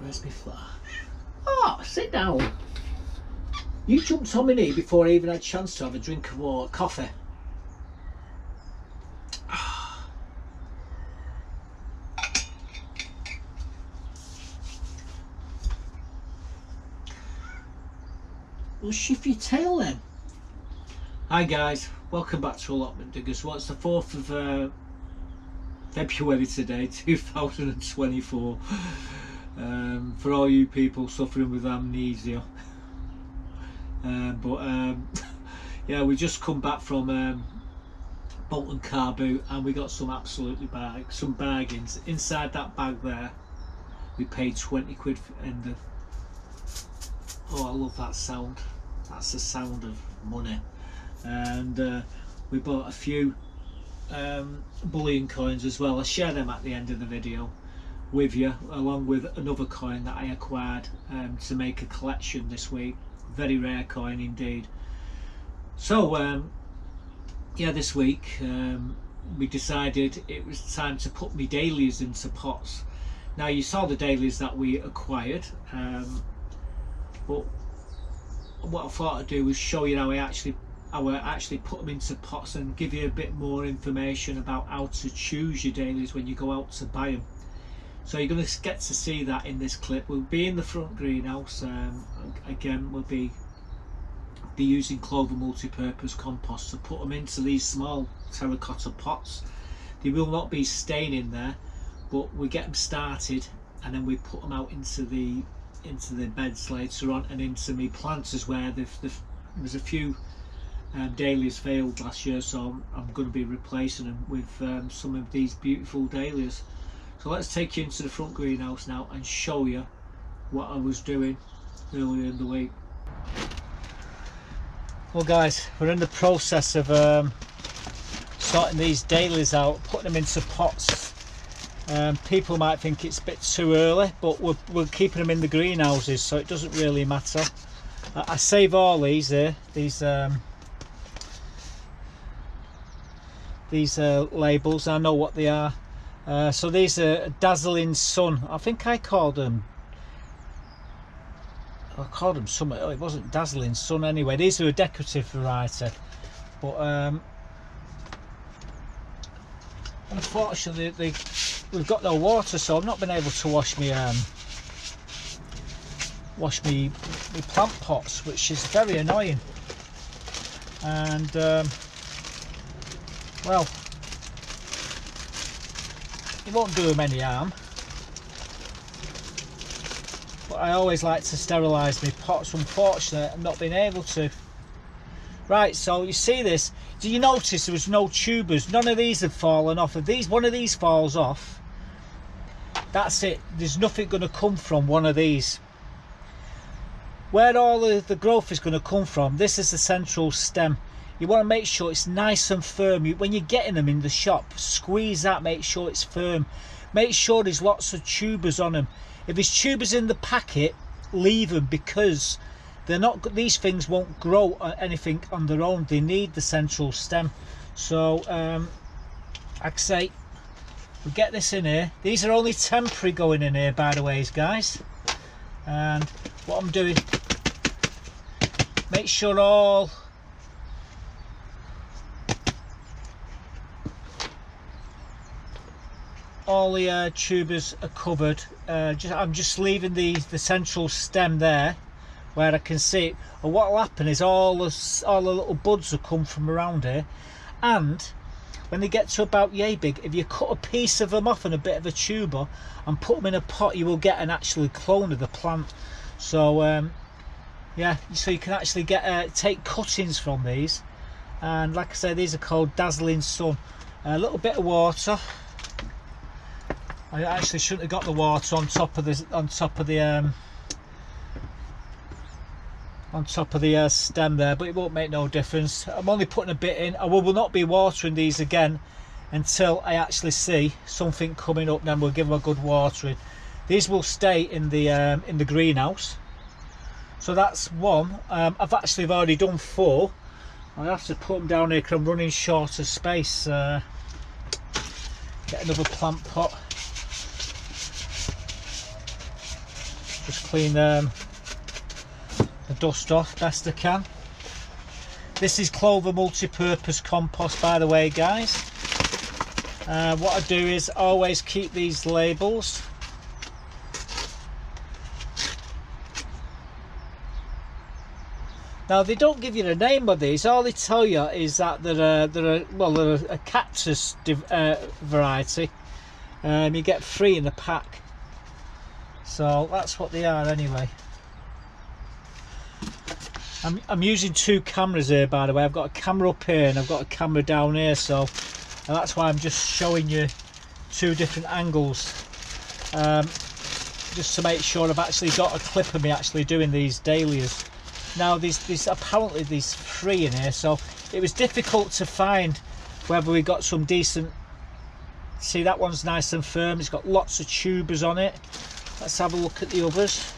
Where's my flower? Oh, sit down. You jumped on my knee before I even had a chance to have a drink of water, coffee. Well, shift your tail then. Hi guys, welcome back to Allotment Diggers. Well, it's the 4th of February today, 2024. For all you people suffering with amnesia. Yeah, we just come back from Bolton car boot, and we got some some bargains. Inside that bag there, we paid 20 quid in the... Oh, I love that sound. That's the sound of money. And we bought a few bullion coins as well. I'll share them at the end of the video with you, along with another coin that I acquired to make a collection this week. Very rare coin indeed. So yeah, this week we decided it was time to put me Dahlias into pots. Now, you saw the Dahlias that we acquired, but what I thought I'd do was show you how I actually put them into pots and give you a bit more information about how to choose your Dahlias when you go out to buy them. So you're going to get to see that in this clip. We'll be in the front greenhouse. Again, we'll be using Clover multi-purpose compost to put them into these small terracotta pots. They will not be staying in there, but we get them started and then we put them out into the beds later on, and into me planters where there's a few Dahlias failed last year, so I'm going to be replacing them with some of these beautiful Dahlias. So let's take you into the front greenhouse now and show you what I was doing earlier in the week. Well guys, we're in the process of sorting these Dahlias out, putting them into pots. People might think it's a bit too early, but we're keeping them in the greenhouses, so it doesn't really matter. I save all these here, these labels. I know what they are. So these are Dazzling Sun. I think I called them something. Oh, it wasn't Dazzling Sun anyway. These are a decorative variety, but unfortunately we've got no water, so I've not been able to wash me plant pots, which is very annoying. And well, it won't do them any harm, but I always like to sterilise my pots. Unfortunately, I've not been able to. Right, so you see this. Do you notice there was no tubers? None of these have fallen off. If one of these falls off, that's it. There's nothing going to come from one of these. Where all the growth is going to come from, this is the central stem. You want to make sure it's nice and firm. When you're getting them in the shop, squeeze that, make sure it's firm. Make sure there's lots of tubers on them. If there's tubers in the packet, leave them, because they're not. These things won't grow anything on their own. They need the central stem. So, like I say, we'll get this in here. These are only temporary going in here, by the way, guys. And what I'm doing, make sure all the tubers are covered. I'm just leaving the central stem there where I can see it, and what will happen is all the little buds will come from around here, and when they get to about yay big, if you cut a piece of them off and a bit of a tuber and put them in a pot, you will get an actual clone of the plant. So yeah, so you can actually get take cuttings from these. And like I say, these are called Dazzling Sun. A little bit of water. I actually shouldn't have got the water on top of the stem there, but it won't make no difference. I'm only putting a bit in. I will not be watering these again until I actually see something coming up. Then we'll give them a good watering. These will stay in the greenhouse. So that's one. I've already done 4. I have to put them down here because I'm running short of space. Get another plant pot. Just clean the dust off best I can. This is clover multi-purpose compost, by the way, guys. What I do is always keep these labels. Now they don't give you the name of these. All they tell you is that they're a cactus variety. You get 3 in the pack. So that's what they are anyway. I'm using 2 cameras here, by the way. I've got a camera up here and I've got a camera down here, so and that's why I'm just showing you 2 different angles, just to make sure I've actually got a clip of me actually doing these dahlias. Now these apparently these 3 in here, so it was difficult to find whether we got some decent. See, that one's nice and firm, it's got lots of tubers on it. Let's have a look at the others.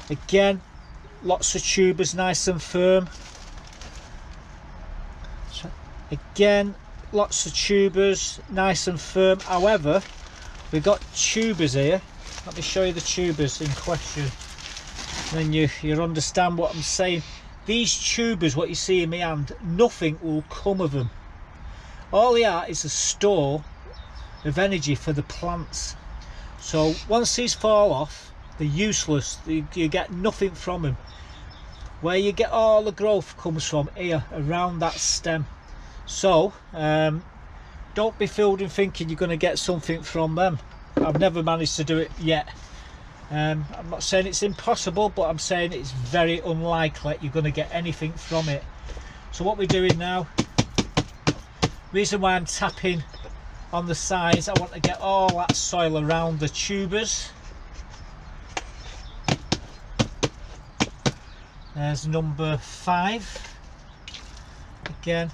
Again, lots of tubers, nice and firm. So again, lots of tubers, nice and firm. However, we've got tubers here. Let me show you the tubers in question, then you understand what I'm saying. These tubers, what you see in my hand, nothing will come of them. All they are is a store of energy for the plants. So once these fall off, they're useless. You get nothing from them. Where you get all the growth comes from here, around that stem. So don't be fooled in thinking you're going to get something from them. I've never managed to do it yet. I'm not saying it's impossible, but I'm saying it's very unlikely you're going to get anything from it. So what we're doing now, reason why I'm tapping on the sides, I want to get all that soil around the tubers. There's number 5. Again,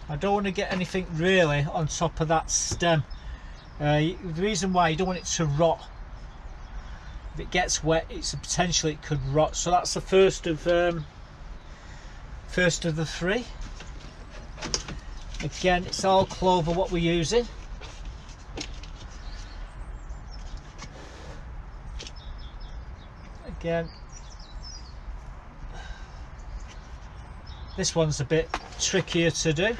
I don't want to get anything really on top of that stem. The reason why, you don't want it to rot. If it gets wet, it's potentially it could rot. So that's the first of the 3. Again, it's all clover what we're using. Again, this one's a bit trickier to do.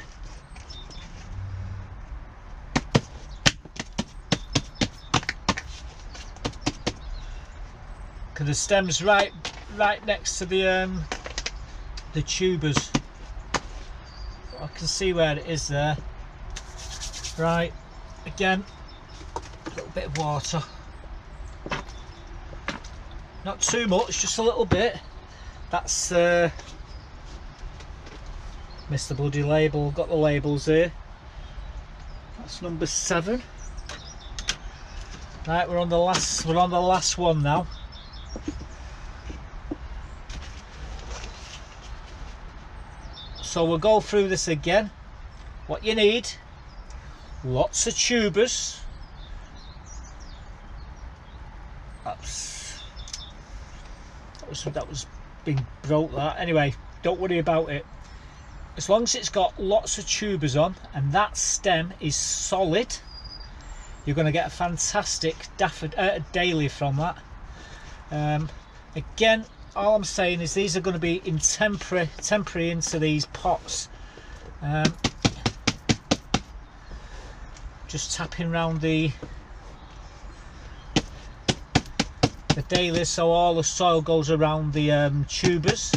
Because the stem's right next to the tubers. I can see where it is there. Right, again, a little bit of water. Not too much, just a little bit. That's missed the bloody label. Got the labels here. That's number 7. Right, we're on the last one now. So we'll go through this again. What you need, lots of tubers. That was being broke, that. Anyway, don't worry about it. As long as it's got lots of tubers on and that stem is solid, you're going to get a fantastic dahlia from that. Again, all I'm saying is these are going to be in temporary into these pots. Just tapping around the dahlia so all the soil goes around the tubers.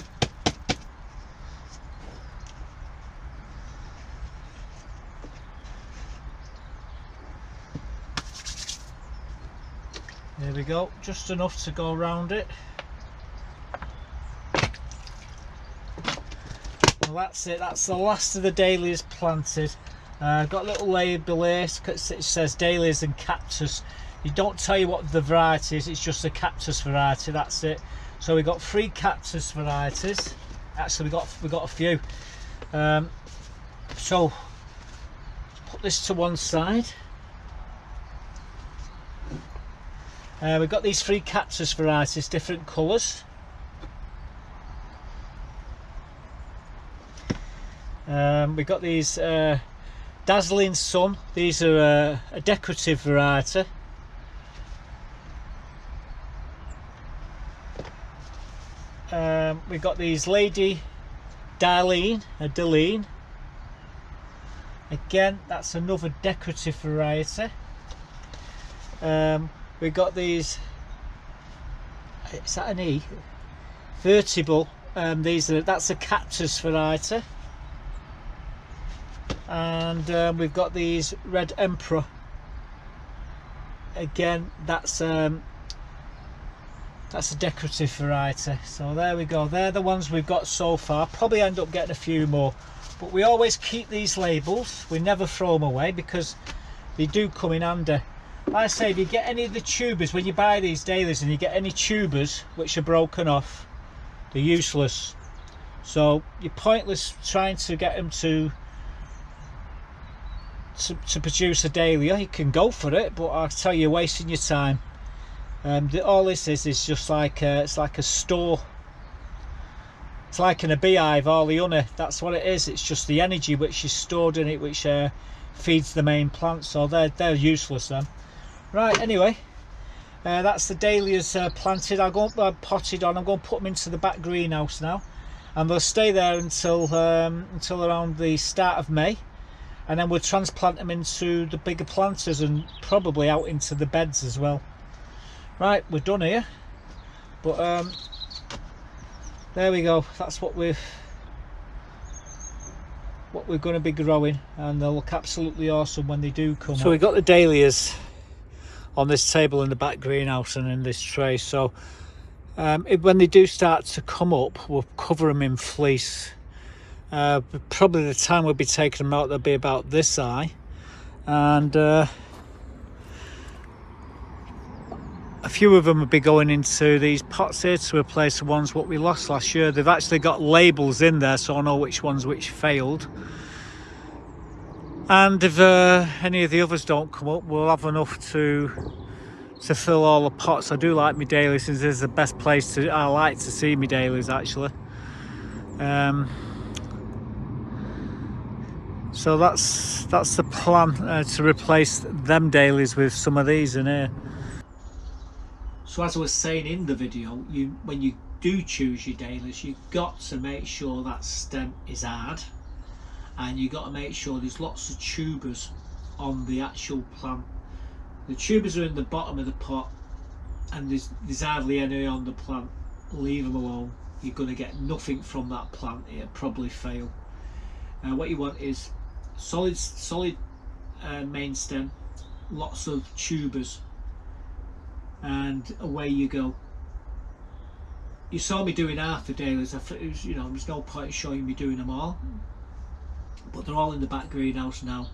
There we go, just enough to go around it. Well, that's it, that's the last of the dahlias planted. I've got a little label here, it says dahlias and cactus. It don't tell you what the variety is, it's just a cactus variety, that's it. So we got 3 cactus varieties. Actually we got a few. So put this to one side. We've got these 3 cactus varieties, different colours. We've got these Dazzling Sun. These are a decorative variety. we've got these Lady Dahlia, again that's another decorative variety. We've got these, is that an E? Vertible, that's a cactus variety. And we've got these Red Emperor, again that's a decorative variety. So there we go, they're the ones we've got so far. Probably end up getting a few more, but we always keep these labels, we never throw them away because they do come in handy. Like I say, if you get any of the tubers, when you buy these Dahlias and you get any tubers which are broken off, they're useless. So you're pointless trying to get them to produce a Dahlia. You can go for it, but I'll tell you, you're wasting your time. All this is just like it's like a store. It's like in a beehive, all the honey, that's what it is. It's just the energy which is stored in it which feeds the main plant, so they're useless then. Right, anyway, that's the Dahlias planted. I'll go potted on. I'm going to put them into the back greenhouse now, and they'll stay there until around the start of May, and then we'll transplant them into the bigger planters and probably out into the beds as well. Right, we're done here, but there we go. That's what we're going to be growing, and they'll look absolutely awesome when they do come. So we've got the Dahlias on this table in the back greenhouse and in this tray. So when they do start to come up, we'll cover them in fleece. Probably the time we'll be taking them out, they'll be about this high, and a few of them will be going into these pots here to replace the ones what we lost last year. They've actually got labels in there, so I know which ones which failed. And if any of the others don't come up, we'll have enough to fill all the pots. I do like my Dahlias, since this is the best place I like to see my Dahlias actually. So that's the plan, to replace them Dahlias with some of these in here. So as I was saying in the video, when you do choose your Dahlias, you've got to make sure that stem is hard, and you've got to make sure there's lots of tubers on the actual plant. The tubers are in the bottom of the pot and there's hardly any on the plant. Leave them alone. You're going to get nothing from that plant. It'll probably fail. What you want is solid main stem, lots of tubers, and away you go. You saw me doing half the Dahlias. I thought it was, there's no point showing me doing them all, but they're all in the back greenhouse now.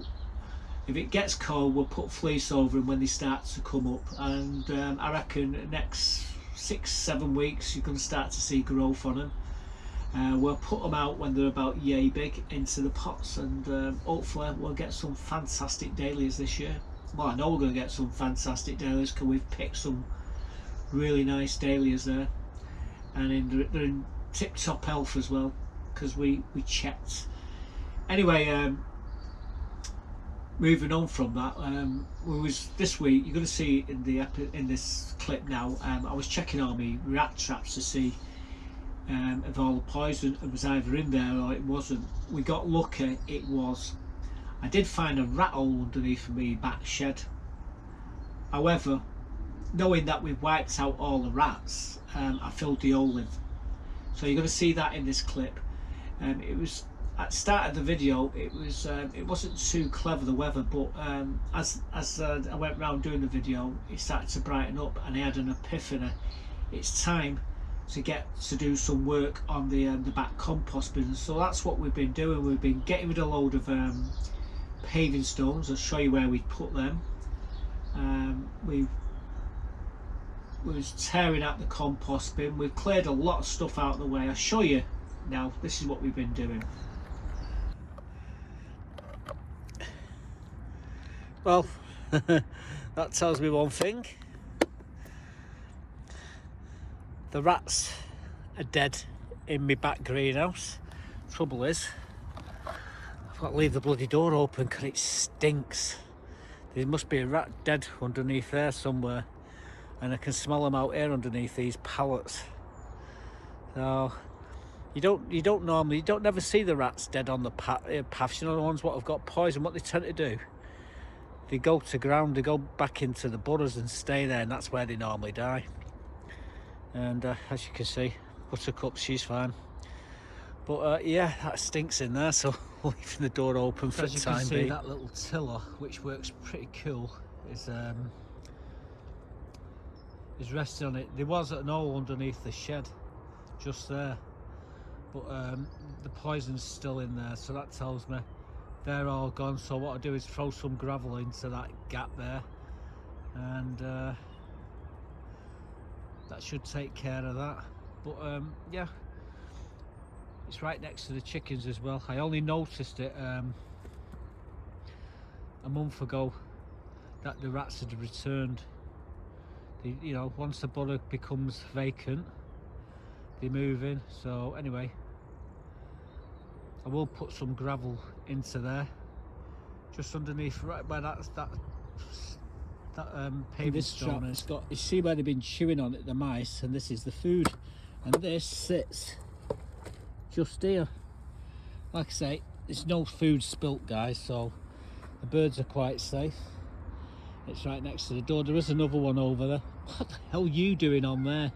If it gets cold, we'll put fleece over them when they start to come up, and I reckon next 6-7 weeks you're going to start to see growth on them. We'll put them out when they're about yay big into the pots, and hopefully we'll get some fantastic Dahlias this year. Well, I know we're going to get some fantastic Dahlias because we've picked some really nice Dahlias there, and they're in tip-top health as well because we checked. Anyway, moving on from that, this week you're going to see in this clip now. I was checking all my rat traps to see if all the poison was either in there or it wasn't. We got lucky, it was. I did find a rat hole underneath my back shed. However, knowing that we've wiped out all the rats, I filled the hole in. So you're going to see that in this clip. It was at the start of the video, it wasn't too clever, the weather, but as I went around doing the video, it started to brighten up and I had an epiphany. It's time to do some work on the back compost bin. So that's what we've been doing. We've been getting rid of a load of paving stones. I'll show you where we put them. We was tearing out the compost bin. We've cleared a lot of stuff out of the way. I'll show you now. This is what we've been doing. Well, that tells me one thing. The rats are dead in my back greenhouse. Trouble is, I've got to leave the bloody door open because it stinks. There must be a rat dead underneath there somewhere, and I can smell them out here underneath these pallets. So you don't never see the rats dead on the paths. You know, the ones what have got poison. What they tend to do, they go to ground, they go back into the burrows and stay there, and that's where they normally die. And as you can see, Buttercup, she's fine. But yeah, that stinks in there, so leaving the door open for the time being. As you can see, that little tiller, which works pretty cool, is resting on it. There was an hole underneath the shed, just there, but the poison's still in there, so that tells me they're all gone. So what I do is throw some gravel into that gap there, and that should take care of that. But yeah, it's right next to the chickens as well. I only noticed it a month ago that the rats had returned. You know, once the burrow becomes vacant, they move in. So anyway, I will put some gravel into there, just underneath, right where that paving stone is. You see where they've been chewing on it, the mice, and this is the food, and this sits just here. Like I say, there's no food spilt, guys, so the birds are quite safe. It's right next to the door. There is another one over there. What the hell are you doing on there?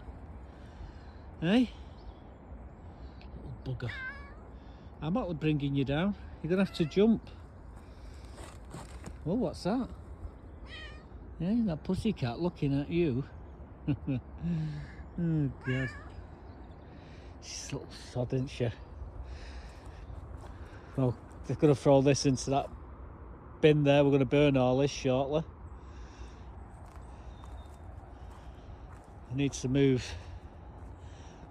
Hey? Little bugger. I'm not bringing you down. You're going to have to jump. Oh, what's that? Yeah, that pussycat looking at you. Oh, God. She's a little sod, isn't she? Well, they're going to throw this into that bin there. We're going to burn all this shortly. I need to move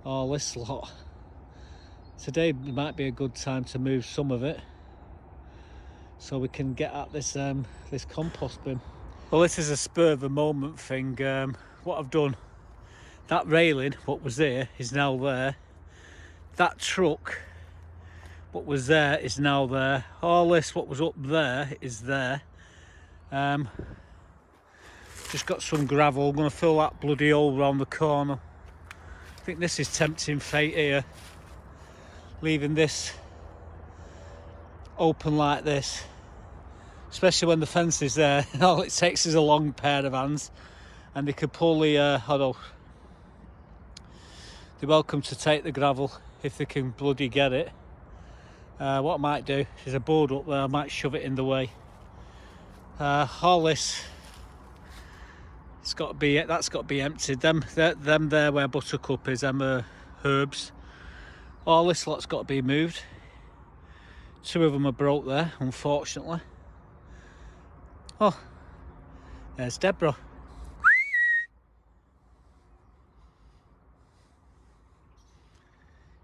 all this lot. Today might be a good time to move some of it, so we can get at this this compost bin. Well, this is a spur of the moment thing. What I've done, that railing, what was there, is now there. That truck, what was there, is now there. All this, what was up there, is there. Just got some gravel. I'm going to fill that bloody hole around the corner. I think this is tempting fate here, leaving this open like this, especially when the fence is there. All it takes is a long pair of hands, and they could pull the they're welcome to take the gravel if they can bloody get it. What I might do is a board up there, I might shove it in the way. All this, that's got to be emptied. Them there where Buttercup is, them are herbs. All this lot's got to be moved. Two of them are broke there, unfortunately. Oh, there's Deborah.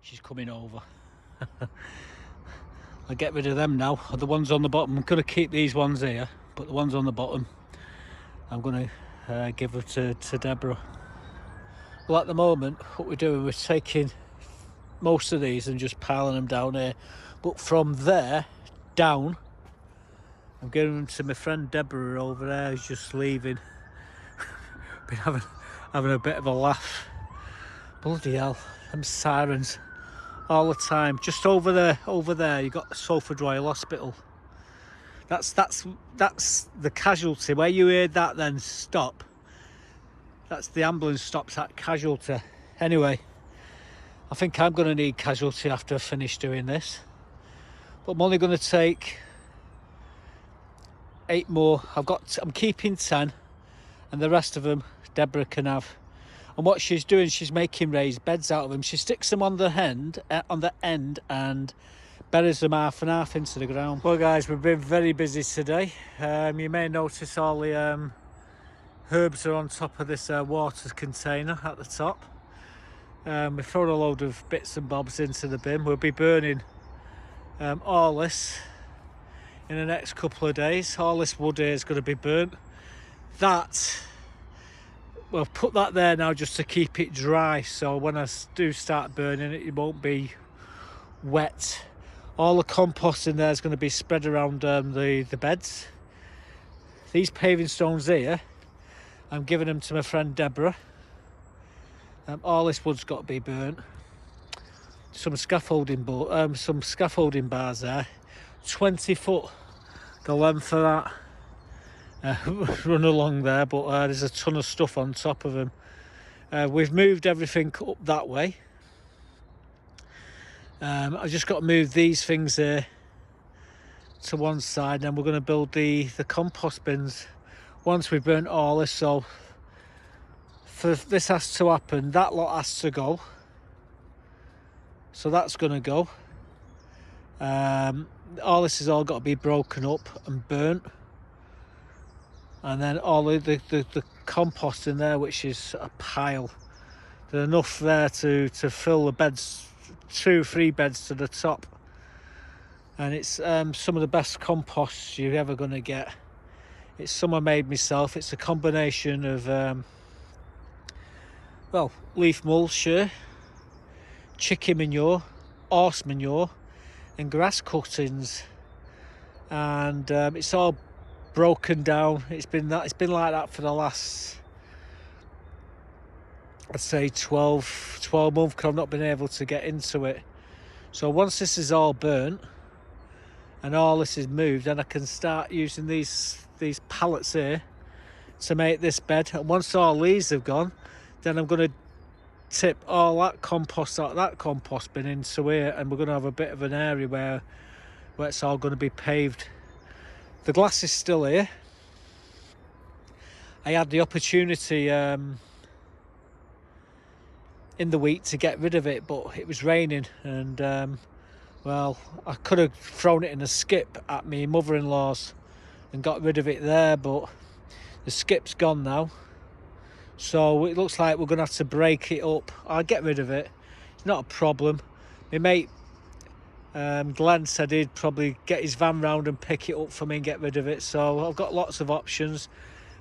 She's coming over. I'll get rid of them now. The ones on the bottom, I'm going to keep these ones here, but the ones on the bottom, I'm going to give her to Deborah. Well, at the moment, what we're doing, we're taking most of these and just piling them down here. But from there down, I'm giving them to my friend Deborah over there, who's just leaving. Been having a bit of a laugh. Bloody hell, them sirens all the time. Just over there, you got the Salford Royal Hospital. That's the casualty. Where you heard that, then stop. That's the ambulance stops at casualty. Anyway, I think I'm going to need casualty after I finish doing this. But I'm only going to take 8 more. I'm keeping 10, and the rest of them Deborah can have. And what she's doing, she's making raised beds out of them. She sticks them on the end, and buries them half and half into the ground. Well, guys, we've been very busy today. You may notice all the herbs are on top of this water container at the top. We've thrown a load of bits and bobs into the bin. We'll be burning all this in the next couple of days. All this wood here is going to be burnt. Well, put that there now just to keep it dry, so when I do start burning it, it won't be wet. All the compost in there is going to be spread around the beds. These paving stones here, I'm giving them to my friend Deborah. All this wood's got to be burnt. some scaffolding bars there, 20 foot the length of that. Run along there, but there's a ton of stuff on top of them. We've moved everything up that way. I just got to move these things here to one side, and then we're going to build the compost bins once we've burnt all this. So for this has to happen, that lot has to go, so that's going to go. All this has all got to be broken up and burnt, and then all the compost in there, which is a pile. There's enough there to fill the beds, 2-3 beds to the top. And it's some of the best compost you're ever going to get. It's some I made myself. It's a combination of well, leaf mulch, chicken manure, horse manure and grass cuttings, and it's all broken down. It's been like that for the last, I'd say 12 months, because I've not been able to get into it. So once this is all burnt and all this is moved, then I can start using these pallets here to make this bed. And once all these have gone, then I'm going to tip all that compost out of that compost bin into here, and we're going to have a bit of an area where it's all going to be paved. The glass is still here. I had the opportunity in the week to get rid of it, but it was raining, and well, I could have thrown it in a skip at my mother-in-law's and got rid of it there, but the skip's gone now, so it looks like we're gonna have to break it up. I'll get rid of it, it's not a problem. My mate Glenn said he'd probably get his van round and pick it up for me and get rid of it, so I've got lots of options.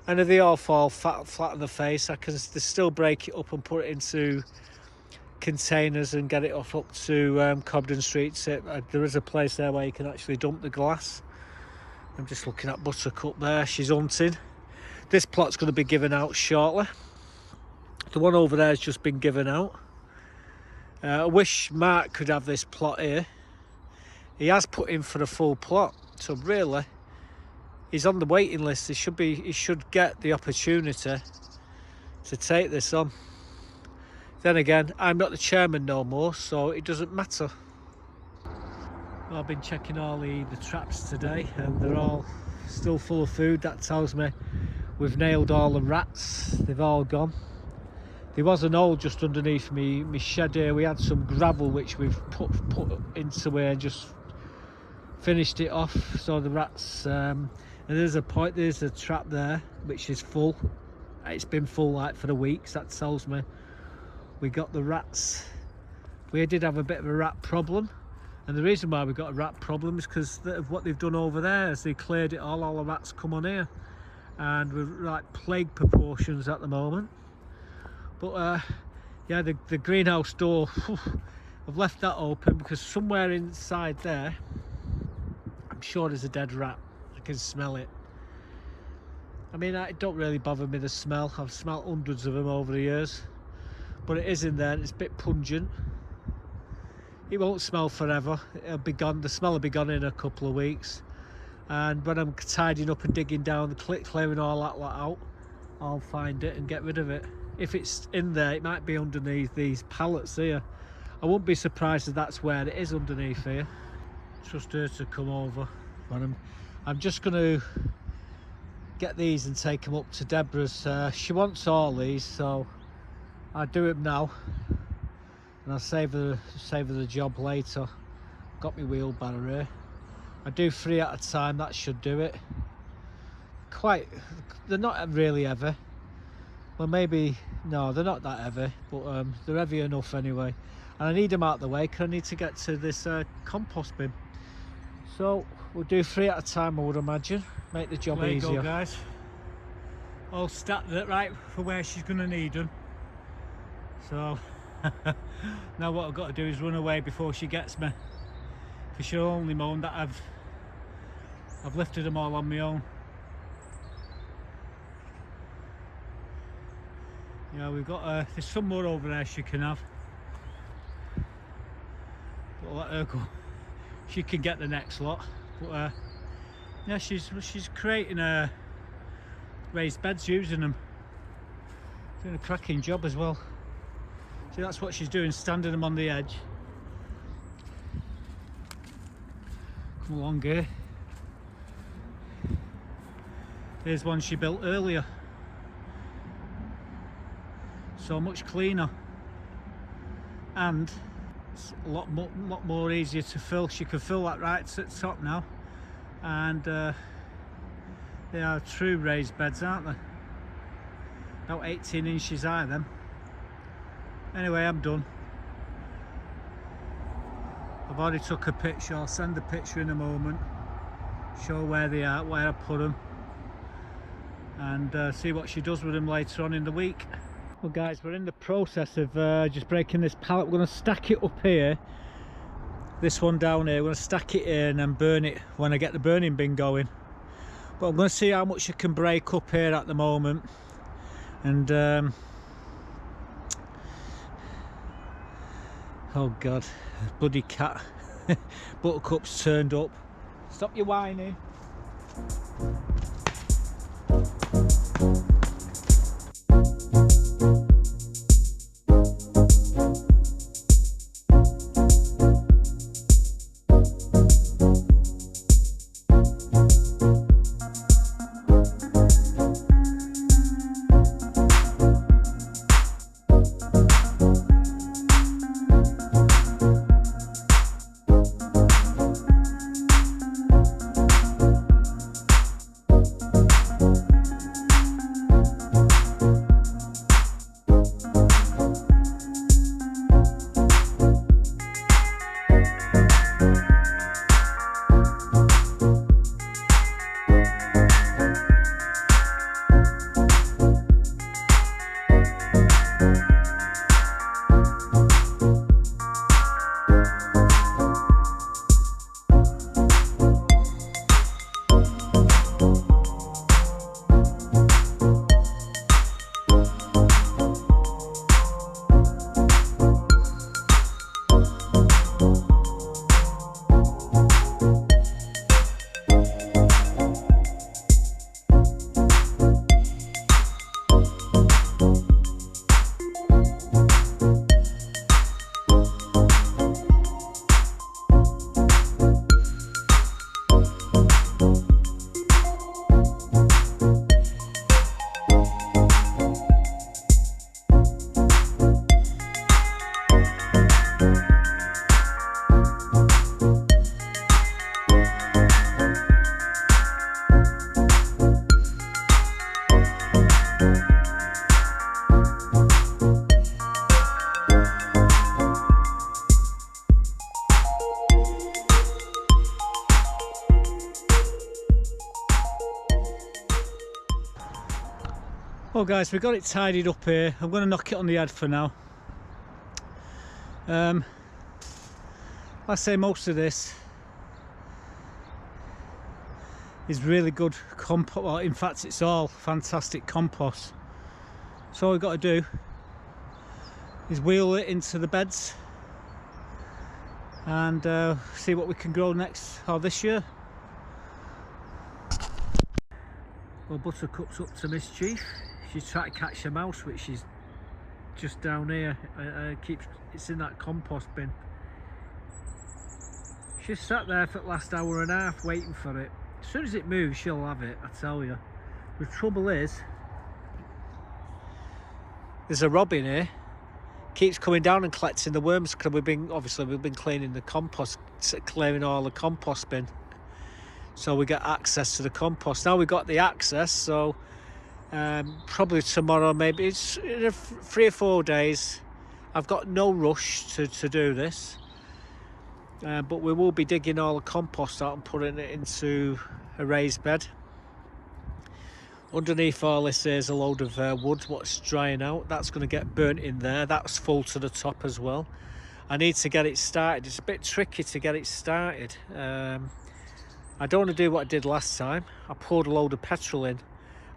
And if they all fall flat on the face, I can still break it up and put it into containers and get it up to Cobden Street. There is a place there where you can actually dump the glass. I'm just looking at Buttercup there, she's hunting. This plot's going to be given out shortly. The one over there has just been given out. I wish Mark could have this plot here. He has put in for a full plot, so really he's on the waiting list. He should get the opportunity to take this on. Then again, I'm not the chairman no more, so it doesn't matter. Well, I've been checking all the traps today, and they're all still full of food. That tells me we've nailed all the rats. They've all gone. There was an hole just underneath me shed here. We had some gravel which we've put into here and just finished it off, so the rats, and there's a trap there which is full. It's been full like for the weeks. That tells me we got the rats. We did have a bit of a rat problem, and the reason why we got a rat problem is because of what they've done over there. As they cleared it all the rats come on here, and we're like plague proportions at the moment. But yeah, the greenhouse door, I've left that open because somewhere inside there, I'm sure there's a dead rat. I can smell it. I mean, it don't really bother me, the smell. I've smelled hundreds of them over the years, but it is in there and it's a bit pungent. It won't smell forever. It'll be gone. The smell will be gone in a couple of weeks, and when I'm tidying up and digging down, clearing all that lot out, I'll find it and get rid of it. If it's in there, it might be underneath these pallets here. I wouldn't be surprised if that's where it is, underneath here. Trust her to come over. But I'm just going to get these and take them up to Deborah's. She wants all these, so I'll do it now, and I'll save her the job later. Got my wheelbarrow here. I do 3 at a time. That should do it. They're not really heavy. Well, maybe no, they're not that heavy, but they're heavy enough anyway. And I need them out of the way because I need to get to this compost bin. So we'll do 3 at a time, I would imagine. Make the job easier. There you go, guys. All stacked right for where she's going to need them. So now what I've got to do is run away before she gets me, because she'll only moan that I've lifted them all on my own. Yeah, we've got there's some more over there she can have. let her go. She can get the next lot. But yeah, she's creating raised beds using them. Doing a cracking job as well. See, that's what she's doing, standing them on the edge. Come along here. Here's one she built earlier. So much cleaner. And it's a lot more easier to fill. She can fill that right at the top now. And they are true raised beds, aren't they? About 18 inches high, them. Anyway, I'm done. I've already took a picture. I'll send the picture in a moment. Show where they are, where I put them, and see what she does with them later on in the week. Well guys, we're in the process of just breaking this pallet. We're going to stack it up here. This one down here, we're going to stack it here and then burn it when I get the burning bin going. But I'm going to see how much I can break up here at the moment. And oh god, bloody cat. Buttercup's turned up. Stop your whining. Well guys, we've got it tidied up here. I'm going to knock it on the head for now. Like I say, most of this is really good compost. Well, in fact, it's all fantastic compost. So all we've got to do is wheel it into the beds and see what we can grow next or this year. Well, Buttercup's up to mischief. She's trying to catch a mouse, which is just down here. It's in that compost bin. She's sat there for the last hour and a half waiting for it. As soon as it moves, she'll have it, I tell you. The trouble is, there's a robin here. Keeps coming down and collecting the worms because we've been cleaning the compost, clearing all the compost bin. So we get access to the compost. Now we got the access, so probably tomorrow, maybe it's in 3 or 4 days. I've got no rush to do this, but we will be digging all the compost out and putting it into a raised bed. Underneath all this is a load of wood what's drying out. That's going to get burnt in there. That's full to the top as well. I need to get it started. It's a bit tricky to get it started. I don't want to do what I did last time. I poured a load of petrol in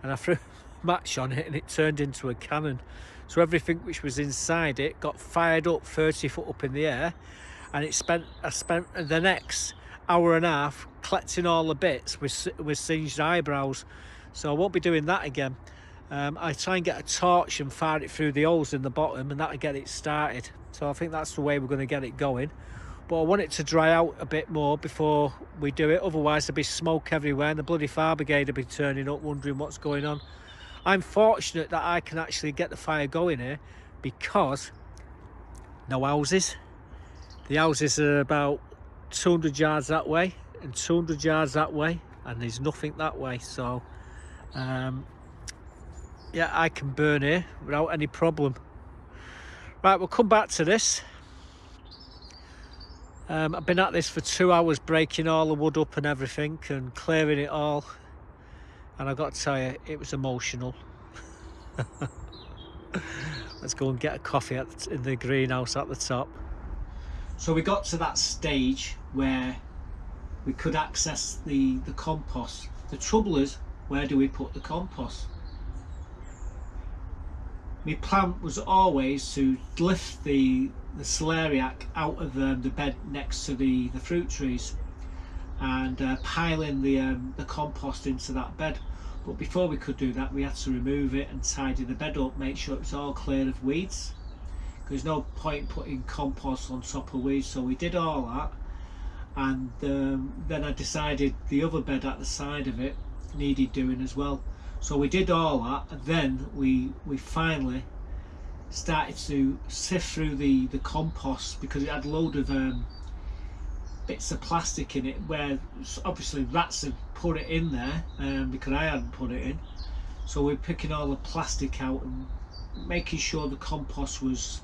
and I threw a match on it and it turned into a cannon. So everything which was inside it got fired up 30 foot up in the air, and I spent the next hour and a half collecting all the bits with singed eyebrows. So I won't be doing that again. I try and get a torch and fire it through the holes in the bottom, and that'll get it started. So I think that's the way we're going to get it going. But I want it to dry out a bit more before we do it, otherwise there'll be smoke everywhere and the bloody fire brigade will be turning up wondering what's going on. I'm fortunate that I can actually get the fire going here because no houses. The houses are about 200 yards that way and 200 yards that way, and there's nothing that way. So yeah, I can burn here without any problem. Right, we'll come back to this. I've been at this for 2 hours, breaking all the wood up and everything and clearing it all, and I've got to tell you, it was emotional. Let's go and get a coffee in the greenhouse at the top. So we got to that stage where we could access the compost. The trouble is, where do we put the compost? My plan was always to lift the celeriac out of the bed next to the fruit trees and pile in the compost into that bed. But before we could do that, we had to remove it and tidy the bed up, make sure it was all clear of weeds. There's no point putting compost on top of weeds, so we did all that. And then I decided the other bed at the side of it needed doing as well. So we did all that, and then we finally started to sift through the compost, because it had a load of bits of plastic in it, where obviously rats had put it in there because I hadn't put it in. So we're picking all the plastic out and making sure the compost was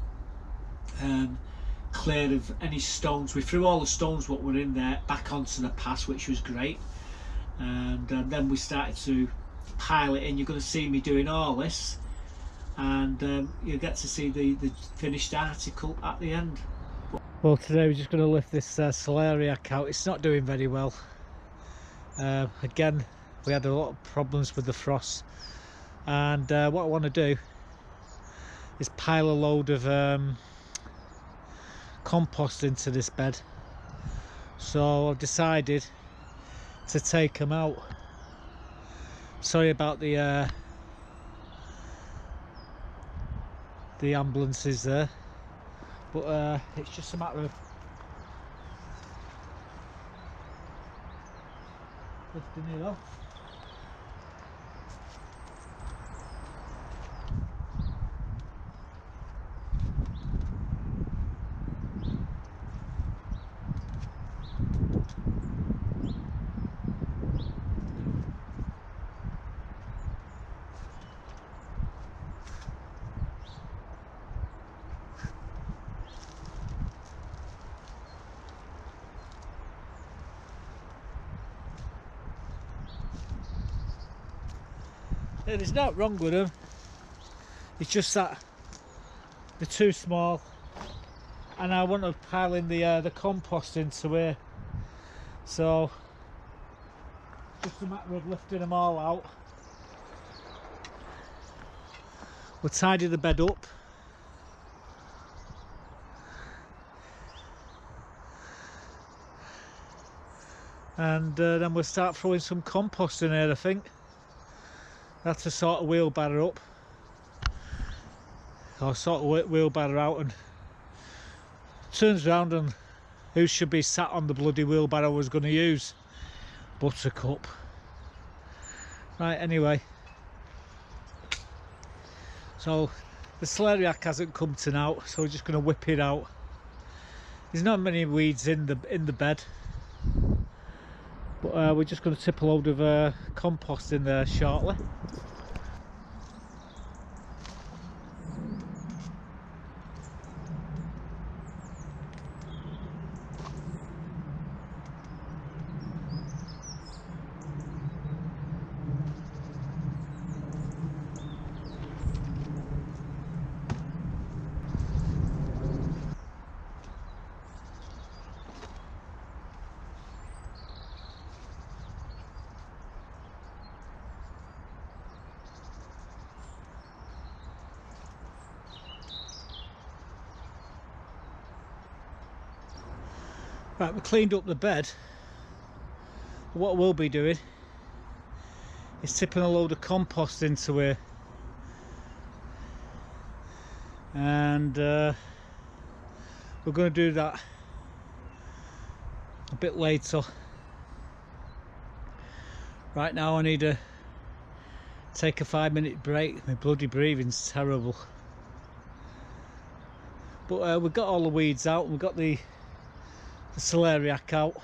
clear of any stones. We threw all the stones what were in there back onto the path, which was great. And then we started to pile it in. You're going to see me doing all this, and you'll get to see the finished article at the end. Well, today we're just going to lift this celeriac out. It's not doing very well. Again, we had a lot of problems with the frost, and what I want to do is pile a load of compost into this bed. So I've decided to take them out. Sorry about the ambulances there, but it's just a matter of lifting it off. There's not wrong with them, it's just that they're too small, and I want to pile in the compost into here. So just a matter of lifting them all out. We'll tidy the bed up, and then we'll start throwing some compost in here. I think that's a sort of wheelbarrow up, or sort of wheelbarrow out, and turns round, and who should be sat on the bloody wheelbarrow I was going to use? Buttercup. Right, anyway, so the celeriac hasn't come to now, so we're just going to whip it out. There's not many weeds in the bed, but we're just going to tip a load of compost in there shortly. Right, we cleaned up the bed. What we'll be doing is tipping a load of compost into here, and we're going to do that a bit later. Right now I need to take a 5-minute break. My bloody breathing's terrible. But we've got all the weeds out, and we've got the celeriac out.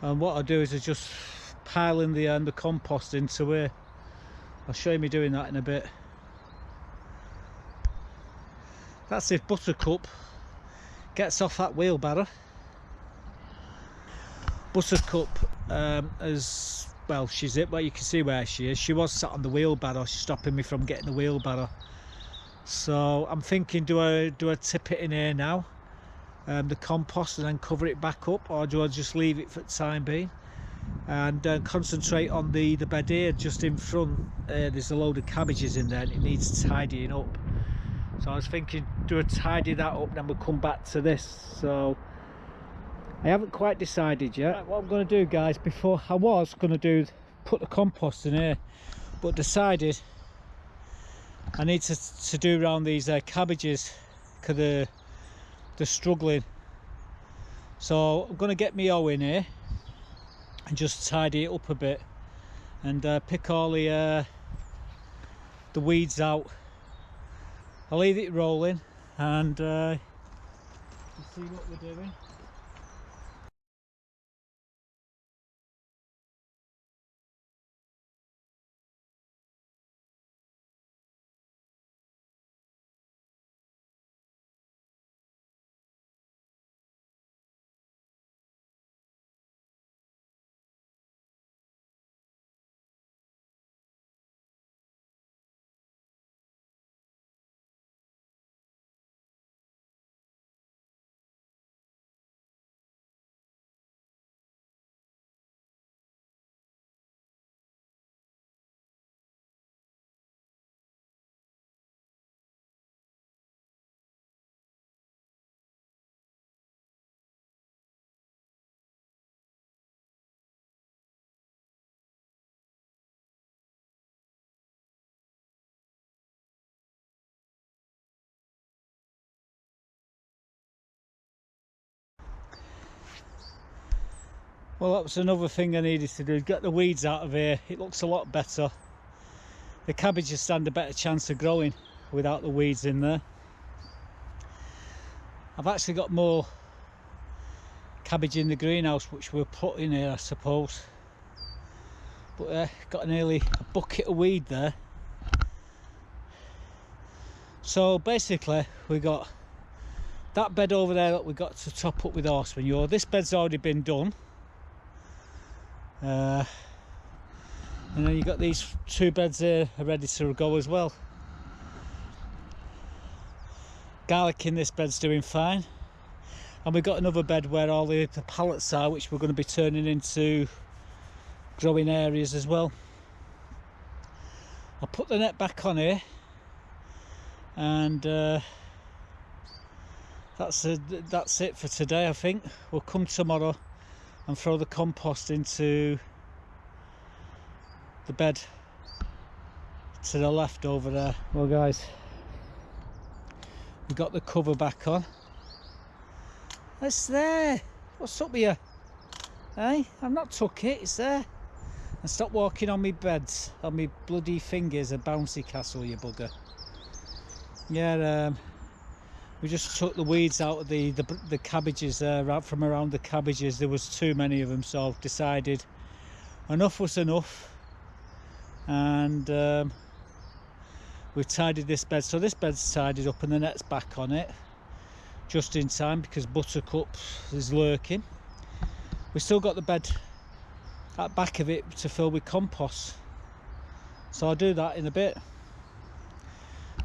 And what I'll do is I just pile in the compost into here. I'll show you me doing that in a bit. That's if Buttercup gets off that wheelbarrow. Buttercup as well, she's it. Well, you can see where she is. She was sat on the wheelbarrow, she's stopping me from getting the wheelbarrow. So I'm thinking, do I tip it in here now, the compost, and then cover it back up, or do I just leave it for the time being and concentrate on the bed here just in front? There's a load of cabbages in there and it needs tidying up. So I was thinking, do I tidy that up, then we'll come back to this. So I haven't quite decided yet. Right, what I'm going to do, guys, before I was going to put the compost in here, but decided I need to do around these cabbages because they're struggling. So I'm going to get my hoe in here and just tidy it up a bit and pick all the weeds out. I'll leave it rolling and see what we're doing. Well, that was another thing I needed to do, get the weeds out of here. It looks a lot better. The cabbages stand a better chance of growing without the weeds in there. I've actually got more cabbage in the greenhouse which we'll put in here, I suppose. But got nearly a bucket of weed there. So basically we got that bed over there that we got to top up with horse manure. This bed's already been done. And then you've got these 2 beds here are ready to go as well. Garlic in this bed's doing fine, and we've got another bed where all the pallets are, which we're going to be turning into growing areas as well. I'll put the net back on here, and that's it for today. I think we'll come tomorrow and throw the compost into the bed to the left over there. Well, guys, we've got the cover back on. It's there. What's up with you? Hey, I've not took it, it's there. And stop walking on me beds, on me bloody fingers, a bouncy castle, you bugger. Yeah, we just took the weeds out of the cabbages there, from around the cabbages. There was too many of them, so I've decided enough was enough, and we've tidied this bed. So this bed's tidied up and the net's back on it just in time because Buttercup is lurking. We've still got the bed at back of it to fill with compost, so I'll do that in a bit.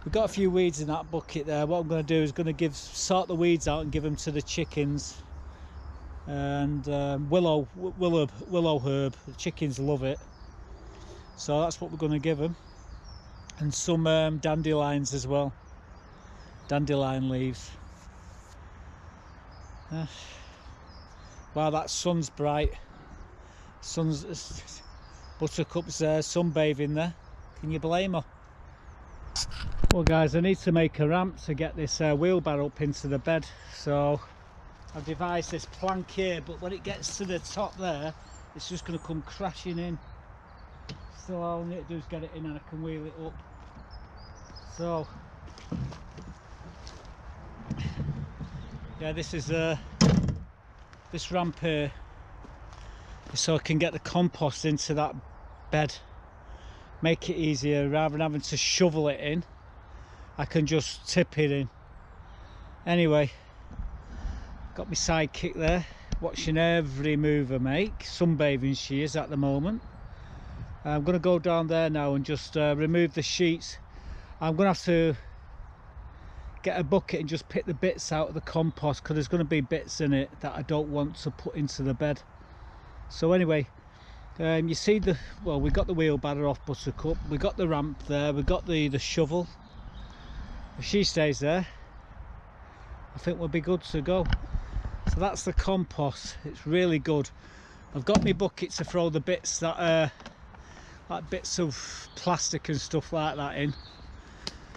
We've got a few weeds in that bucket there. What I'm going to do is going to sort the weeds out and give them to the chickens. And willow herb, the chickens love it, so that's what we're going to give them. And some dandelions as well, dandelion leaves. Wow, that sun's bright. Buttercup's there, sunbathing there. Can you blame her? Well guys, I need to make a ramp to get this wheelbarrow up into the bed. So I've devised this plank here, but when it gets to the top there, it's just going to come crashing in. So all I need to do is get it in and I can wheel it up. So yeah, this is this ramp here, so I can get the compost into that bed, make it easier. Rather than having to shovel it in, I can just tip it in. Anyway, got my sidekick there, watching every move I make. Sunbathing she is at the moment. I'm going to go down there now and just remove the sheets. I'm going to have to get a bucket and just pick the bits out of the compost, because there's going to be bits in it that I don't want to put into the bed. So anyway, you see we got the wheelbarrow off Buttercup, we got the ramp there, we got the shovel. If she stays there, I think we'll be good to go. So that's the compost. It's really good. I've got my bucket to throw the bits that like bits of plastic and stuff like that in.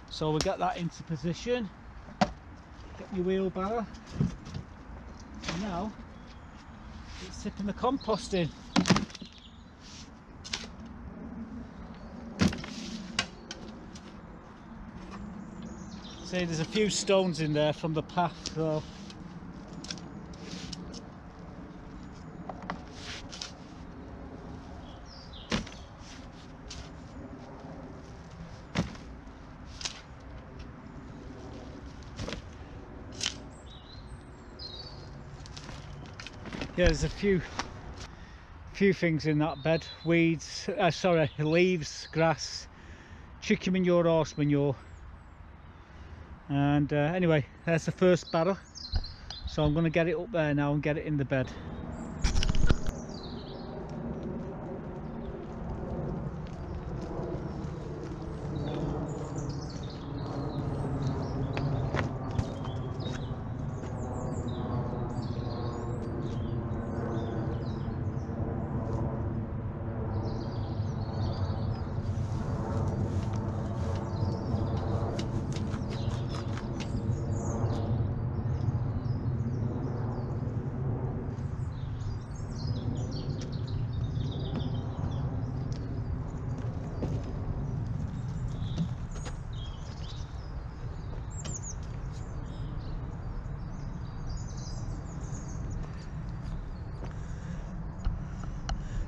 So we get that into position, get your wheelbarrow, and now it's tipping the compost in. See, there's a few stones in there from the path, so yeah, there's a few things in that bed. Weeds, leaves, grass, chicken manure, horse manure. And anyway, there's the first barrel. So I'm going to get it up there now and get it in the bed.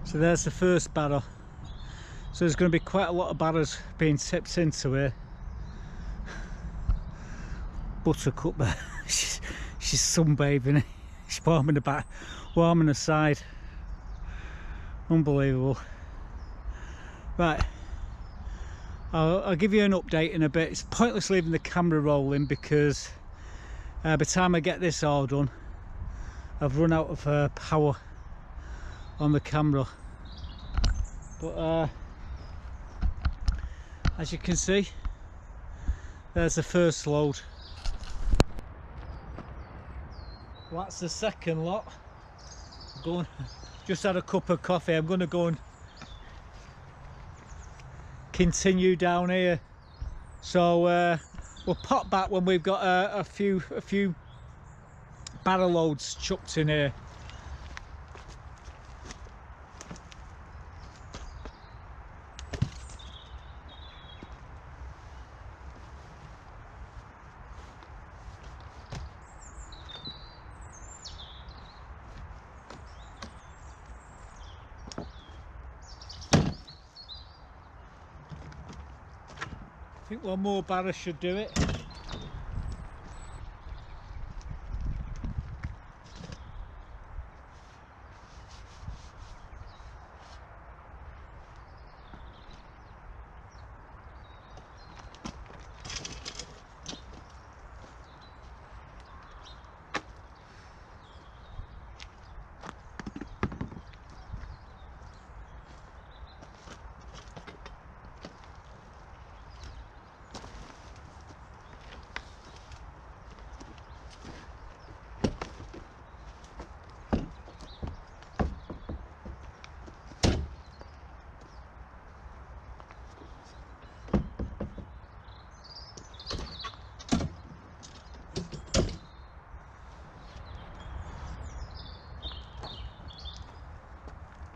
So there's the first barrel. So there's going to be quite a lot of barrels being tipped into here. Buttercup there, she's sunbathing. She's warming the back, warming the side. Unbelievable. Right, I'll give you an update in a bit. It's pointless leaving the camera rolling because by the time I get this all done, I've run out of power on the camera. But as you can see, there's the first load. Well, that's the second lot. Just had a cup of coffee. I'm going to go and continue down here. So we'll pop back when we've got a few barrel loads chucked in here. I think one more barrel should do it.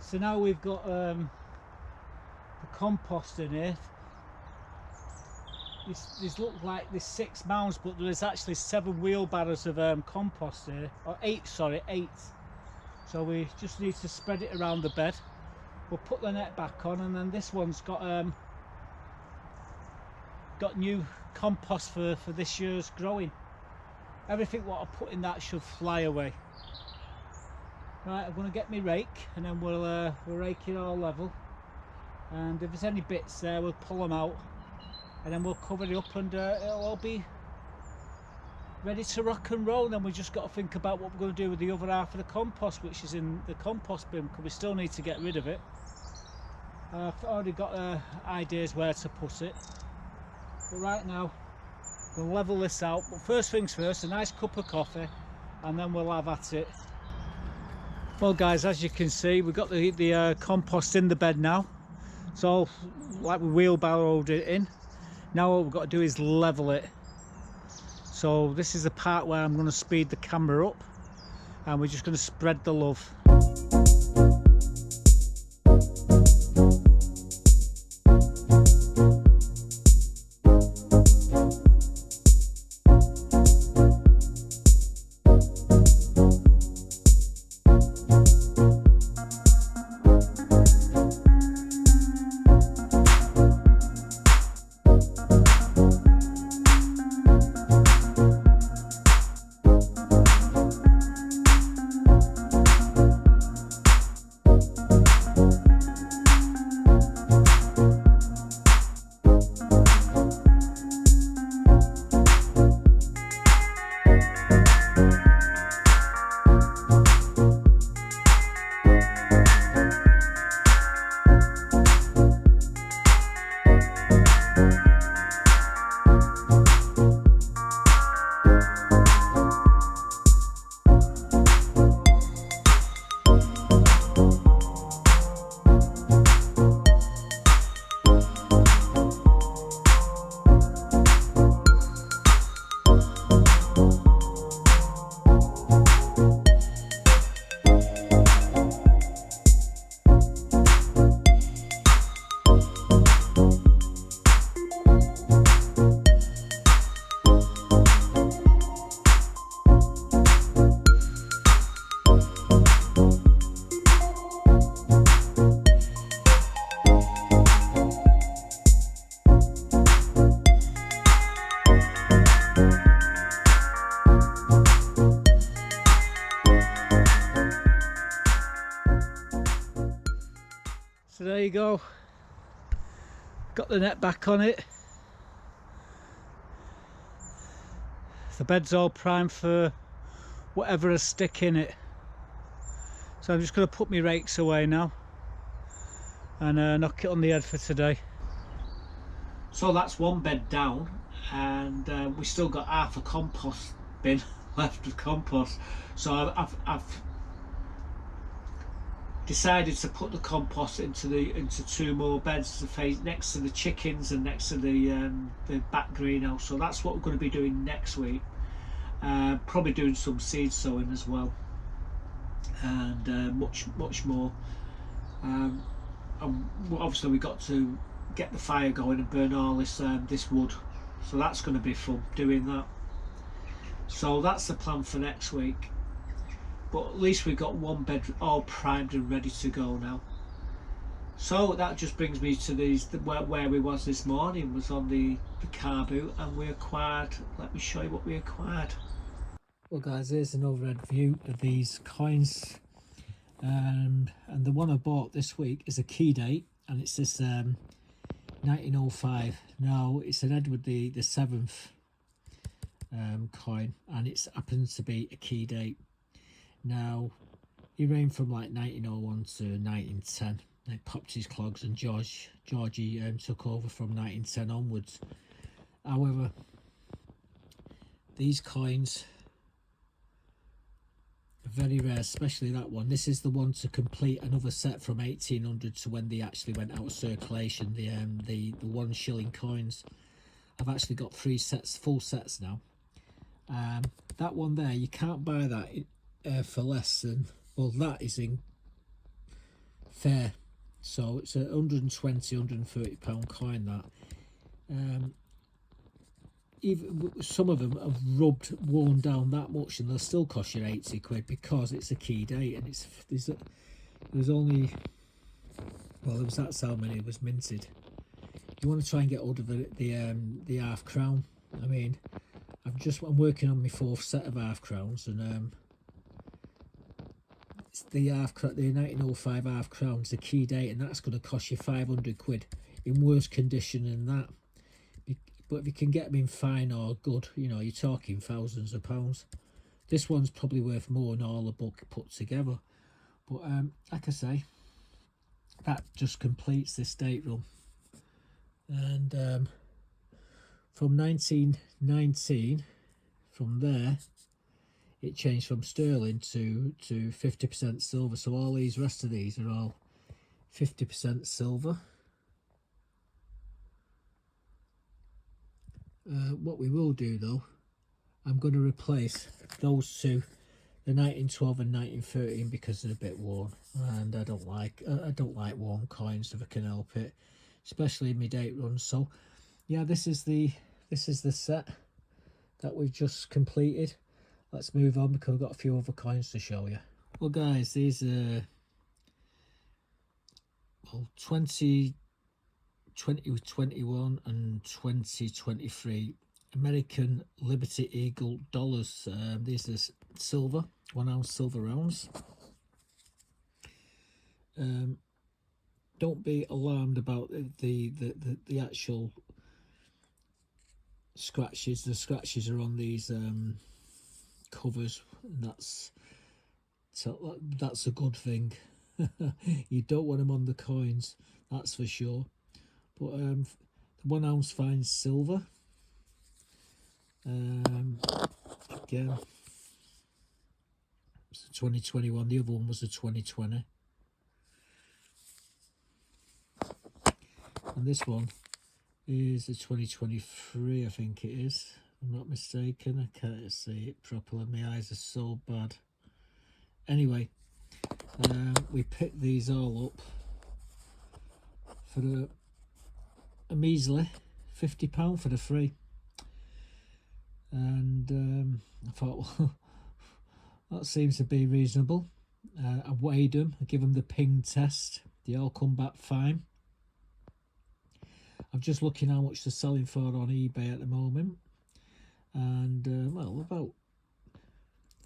So now we've got the compost in here. These look like there's 6 mounds, but there is actually 7 wheelbarrows of compost here, or 8, sorry, 8. So we just need to spread it around the bed. We'll put the net back on, and then this one's got new compost for this year's growing. Everything what I put in that should fly away. Right, I'm going to get my rake, and then we'll rake it all level. And if there's any bits there, we'll pull them out, and then we'll cover it up, and it'll all be ready to rock and roll. Then we just got to think about what we're going to do with the other half of the compost, which is in the compost bin, because we still need to get rid of it. I've already got ideas where to put it, but right now we'll level this out. But first things first, a nice cup of coffee, and then we'll have at it. Well guys, as you can see, we've got the compost in the bed now. It's all like we wheelbarrowed it in. Now what we've got to do is level it. So this is the part where I'm going to speed the camera up, and we're just going to spread the love. So there you go, got the net back on it. The bed's all primed for whatever is stick in it. So I'm just going to put my rakes away now and knock it on the head for today. So that's one bed down, and we still got half a compost bin left of compost. So I've decided to put the compost into 2 more beds to face next to the chickens and next to the back greenhouse. So that's what we're going to be doing next week. Probably doing some seed sowing as well, and much more. And obviously we got to get the fire going and burn all this wood. So that's going to be fun doing that. So that's the plan for next week. But at least we've got one bed all primed and ready to go now. So that just brings me to where we was this morning, was on the car boot, and we acquired, let me show you what we acquired. Well guys, here's an overhead view of these coins, and the one I bought this week is a key date, and it's this 1905. Now it's an Edward the 7th coin, and it happens to be a key date. Now he reigned from like 1901 to 1910. They popped his clogs, and Georgie took over from 1910 onwards. However, these coins are very rare, especially that one. This is the one to complete another set from 1800 to when they actually went out of circulation, the 1 shilling coins. I've actually got 3 sets, full sets now. That one there, you can't buy that for less than, well, that is in fair. So it's a 120, £130 coin that. Even some of them have worn down that much, and they'll still cost you 80 quid because it's a key date, and there's only, well, that's how many was minted. You want to try and get hold of the half crown. I mean, I'm working on my 4th set of half crowns, and it's the 1905 half crown's the key date, and that's going to cost you 500 quid in worse condition than that. But if you can get them in fine or good, you know, you're talking thousands of pounds. This one's probably worth more than all the book put together. But like I say, that just completes this date run. And from 1919, from there, it changed from sterling to 50% silver. So all these rest of these are all 50% silver. What we will do though, I'm going to replace those two, the 1912 and 1913, because they're a bit worn, and I don't like worn coins if I can help it, especially in my date runs. So yeah, this is the set that we've just completed. Let's move on because I've got a few other coins to show you. Well guys, these are 2021 and 2023 American Liberty Eagle dollars. These are silver, 1 ounce silver rounds. Don't be alarmed about the actual scratches. The scratches are on these covers, and that's a good thing. You don't want them on the coins, that's for sure. But the 1 ounce fine silver, again, it's a 2021. The other one was a 2020, and this one is a 2023. I think it is. I'm not mistaken. I can't see it properly. My eyes are so bad. Anyway, we picked these all up for a measly £50 for the free, and I thought, well, that seems to be reasonable. I weighed them, I give them the ping test, they all come back fine. I'm just looking how much they're selling for on eBay at the moment, and well, about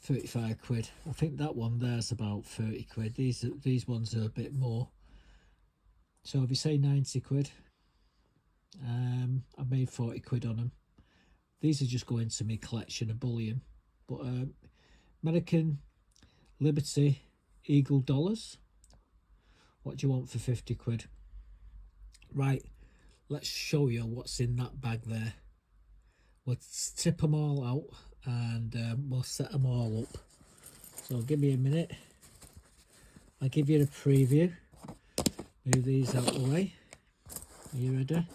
35 quid. I think that one there's about 30 quid. These ones are a bit more. So if you say 90 quid, I made 40 quid on them. These are just going to my collection of bullion. But American Liberty Eagle dollars, what do you want for 50 quid? Right, let's show you what's in that bag there. We'll tip them all out, and we'll set them all up. So give me a minute. I'll give you a preview. Move these out of the way. Are you ready?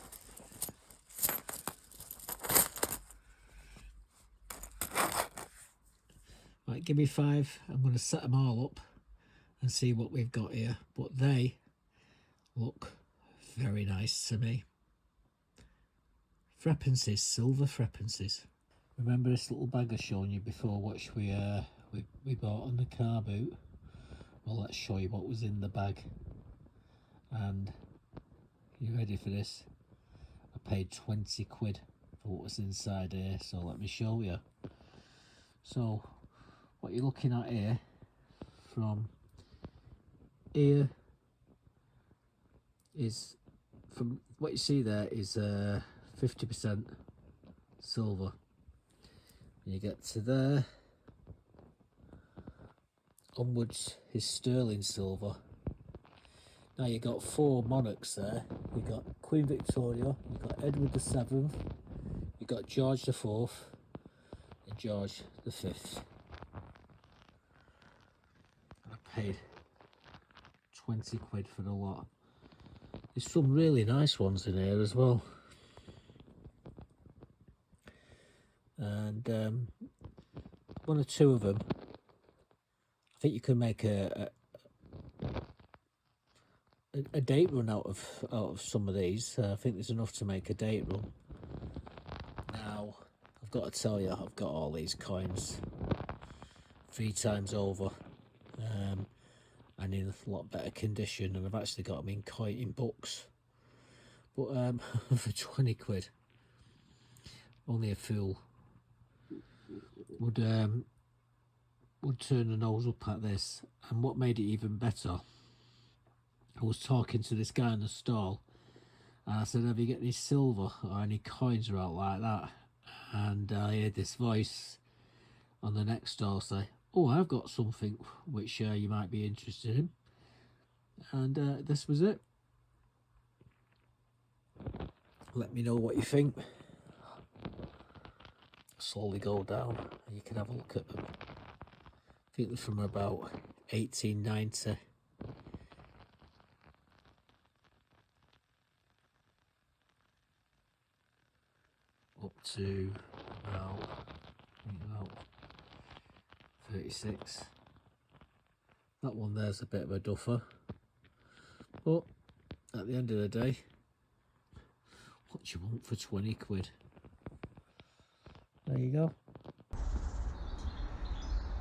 Right, give me 5. I'm going to set them all up and see what we've got here. But they look very nice to me. Freppencies, silver freppencies. Remember this little bag I showed you before, which we bought on the car boot? Well, let's show you what was in the bag. And you ready for this? I paid 20 quid for what was inside here, so let me show you. So what you're looking at here, from here, is, from what you see there is 50% silver. When you get to there, onwards is sterling silver. Now you've got 4 monarchs there. You've got Queen Victoria, you've got Edward VII, you've got George IV and George V. I paid 20 quid for the lot. There's some really nice ones in here as well. And 1 or 2 of them, I think you can make a a date run out of some of these. I think there's enough to make a date run. Now, I've got to tell you, I've got all these coins 3 times over, and in a lot better condition, and I've actually got them in books. But for 20 quid, only a fool would turn the nose up at this. And what made it even better, I was talking to this guy in the stall, and I said, have you got any silver or any coins or out like that? And I heard this voice on the next stall say, oh, I've got something which you might be interested in. And this was it. Let me know what you think. Slowly go down and you can have a look at them. I think they're from about 1890. Up to about 36. That one there's a bit of a duffer, but at the end of the day, what do you want for 20 quid? There you go.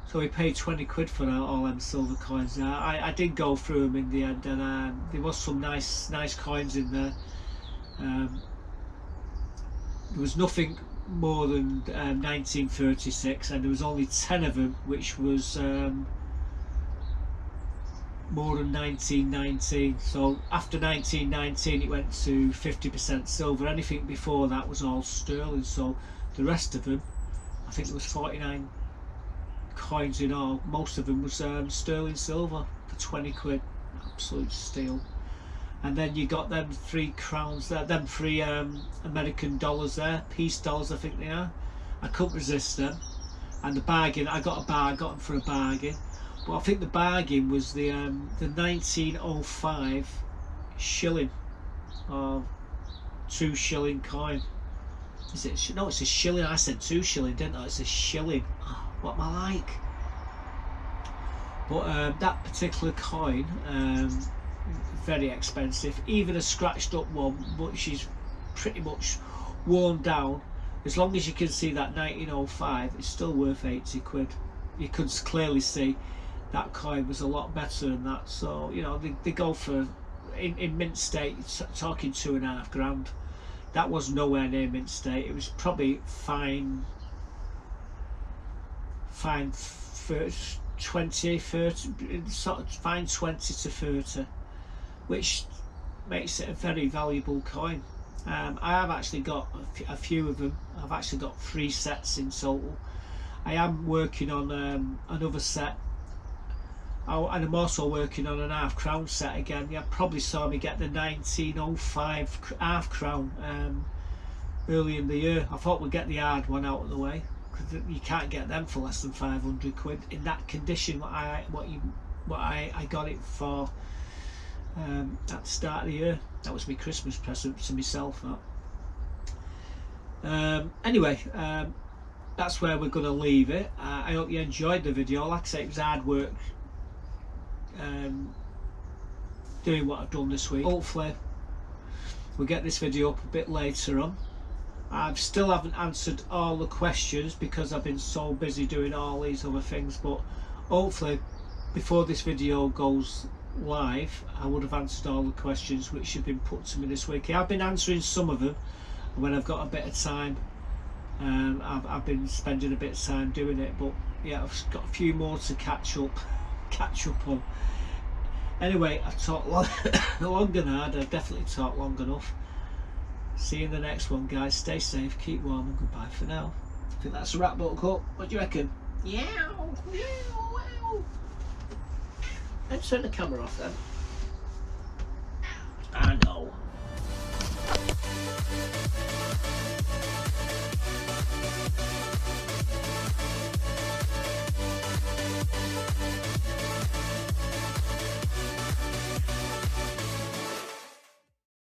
So we paid 20 quid for all them silver coins. Now I did go through them in the end, and there was some nice coins in there. There was nothing more than 1936, and there was only 10 of them, which was more than 1919. So after 1919 it went to 50% silver. Anything before that was all sterling. So the rest of them, I think there was 49 coins in all. Most of them was sterling silver for 20 quid. Absolute steal. And then you got them 3 crowns there, them 3 American dollars there, peace dollars I think they are. I couldn't resist them. And the bargain, I got them for a bargain. But I think the bargain was the 1905 shilling, or 2 shilling coin. Is it? No, it's a shilling. I said 2 shilling, didn't I? It's a shilling. Oh, what am I like? But that particular coin, very expensive. Even a scratched up one, which is pretty much worn down, as long as you can see that 1905, it's still worth 80 quid. You could clearly see that coin was a lot better than that. So you know, they go for, in mint state, talking 2.5 grand. That was nowhere near mint state. It was probably fine 20, 30, sort of fine 20 to 30, which makes it a very valuable coin. I have actually got a few of them. I've actually got 3 sets in total. I am working on another set. Oh, and I'm also working on an half crown set again. You probably saw me get the 1905 half crown early in the year. I thought we'd get the hard one out of the way, because you can't get them for less than 500 quid in that condition. What I got it for at the start of the year. That was my Christmas present to myself. That. Anyway, that's where we're going to leave it. I hope you enjoyed the video. Like I say, it was hard work doing what I've done this week. Hopefully we'll get this video up a bit later on. I still haven't answered all the questions because I've been so busy doing all these other things, but hopefully before this video goes live I would have answered all the questions which have been put to me this week. I've been answering some of them when I've got a bit of time. I've been spending a bit of time doing it, but yeah, I've got a few more to catch up on. Anyway, I've talked long and hard. I've definitely talked long enough. See you in the next one, guys. Stay safe, keep warm, and goodbye for now. I think that's a wrap, Buttercup. What do you reckon? Yeah. Let's turn the camera off then. I know.